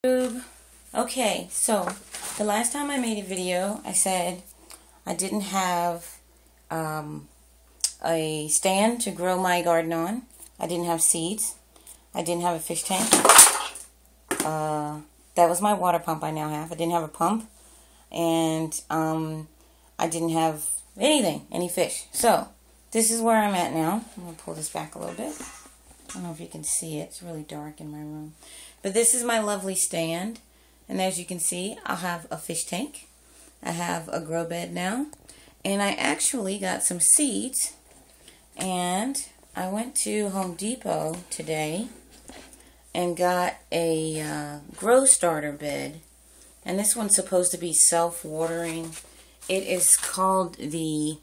Okay, so the last time I made a video, I said I didn't have a stand to grow my garden on. I didn't have seeds. I didn't have a fish tank. That was my water pump I now have. I didn't have a pump. And I didn't have anything, any fish. So, this is where I'm at now. I'm going to pull this back a little bit. I don't know if you can see it. It's really dark in my room. But this is my lovely stand. And as you can see, I'll have a fish tank. I have a grow bed now. And I actually got some seeds. And I went to Home Depot today and got a grow starter bed. And this one's supposed to be self-watering. It is called the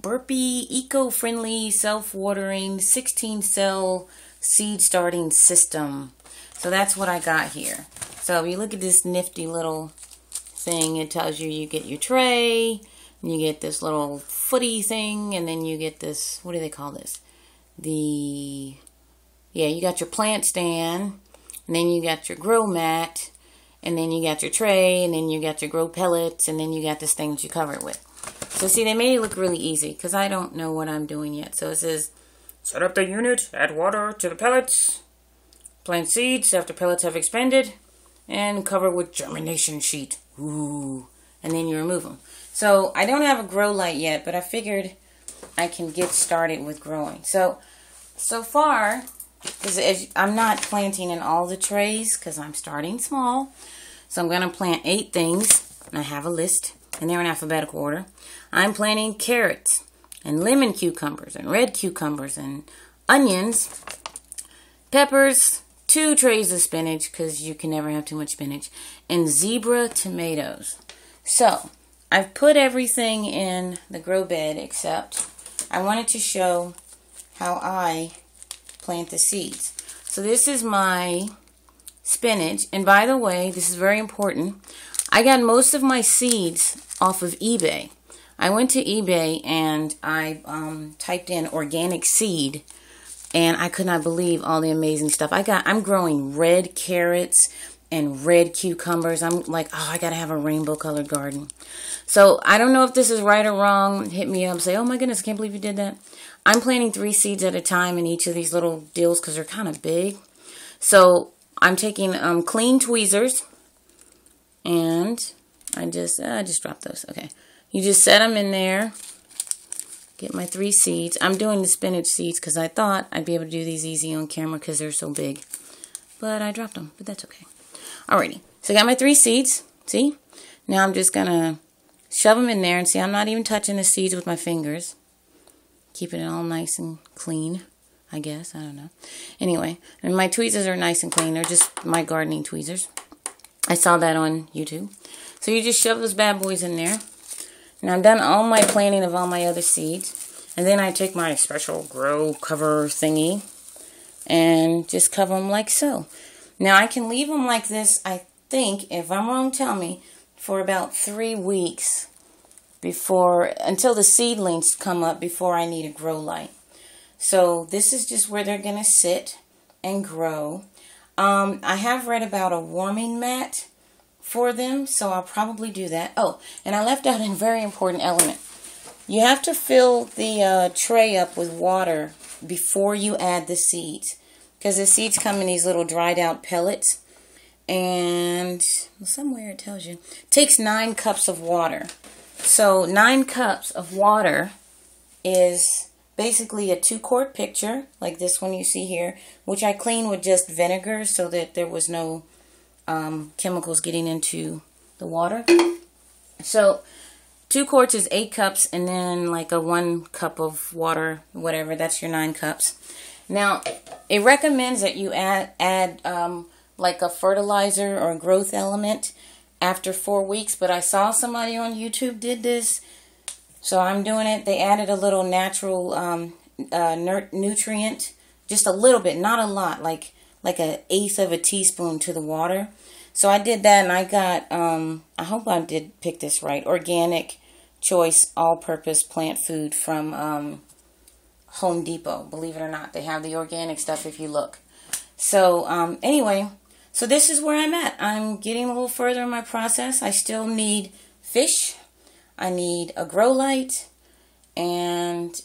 Burpee Eco-Friendly Self-Watering 16-Cell Seed Starting System. So that's what I got here. So if you look at this nifty little thing, it tells you you get your tray, and you get this little footy thing, and then you get this, what do they call this? You got your plant stand, and then you got your grow mat, and then you got your tray, and then you got your grow pellets, and then you got this thing that you cover it with. So see, they made it look really easy, because I don't know what I'm doing yet. So it says, set up the unit, add water to the pellets, plant seeds after pellets have expanded, and cover with germination sheet. Ooh. And then you remove them. So I don't have a grow light yet, but I figured I can get started with growing. So far, because I'm not planting in all the trays because I'm starting small. So I'm going to plant 8 things. And I have a list, and they're in alphabetical order. I'm planting carrots and lemon cucumbers and red cucumbers and onions, peppers, 2 trays of spinach because you can never have too much spinach, and zebra tomatoes. So I've put everything in the grow bed except I wanted to show how I plant the seeds. So this is my spinach, and by the way, this is very important. I got most of my seeds off of eBay. I went to eBay and I typed in organic seed, and I could not believe all the amazing stuff. I'm growing red carrots and red cucumbers. I'm like, oh, I gotta have a rainbow colored garden. So I don't know if this is right or wrong. Hit me up, say, oh my goodness, I can't believe you did that. I'm planting 3 seeds at a time in each of these little deals because they're kind of big. So I'm taking clean tweezers, and I just dropped those. Okay, you just set them in there. Get my 3 seeds. I'm doing the spinach seeds because I thought I'd be able to do these easy on camera because they're so big. But I dropped them, but that's okay. Alrighty, so I got my 3 seeds. See? Now I'm just going to shove them in there, and see, I'm not even touching the seeds with my fingers. Keeping it all nice and clean, I guess. I don't know. Anyway, and my tweezers are nice and clean. They're just my gardening tweezers. I saw that on YouTube. So you just shove those bad boys in there. Now I've done all my planting of all my other seeds. And then I take my special grow cover thingy and just cover them like so. Now I can leave them like this, I think, if I'm wrong, tell me, for about 3 weeks until the seedlings come up before I need a grow light. So this is just where they're going to sit and grow. I have read about a warming mat for them, so I'll probably do that. Oh, and I left out a very important element. You have to fill the tray up with water before you add the seeds, because the seeds come in these little dried out pellets, and somewhere it tells you it takes 9 cups of water. So 9 cups of water is basically a 2-quart pitcher, like this one you see here, which I cleaned with just vinegar so that there was no chemicals getting into the water. So 2 quarts is 8 cups, and then like a 1 cup of water, whatever, that's your 9 cups. Now, it recommends that you add like a fertilizer or a growth element after 4 weeks, but I saw somebody on YouTube did this, so I'm doing it. They added a little natural nutrient, just a little bit, not a lot, like 1/8 of a teaspoon to the water. So I did that, and I got, I hope I did pick this right, Organic Choice All-Purpose Plant Food from Home Depot. Believe it or not, they have the organic stuff if you look. So anyway, So this is where I'm at. I'm getting a little further in my process. I still need fish. I need a grow light. And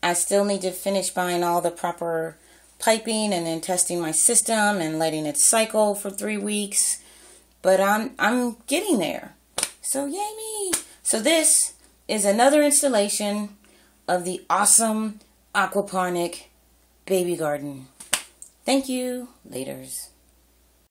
I still need to finish buying all the proper piping and then testing my system and letting it cycle for 3 weeks. But I'm getting there. So yay me. So this is another installation of the awesome aquaponic baby garden. Thank you. Laters.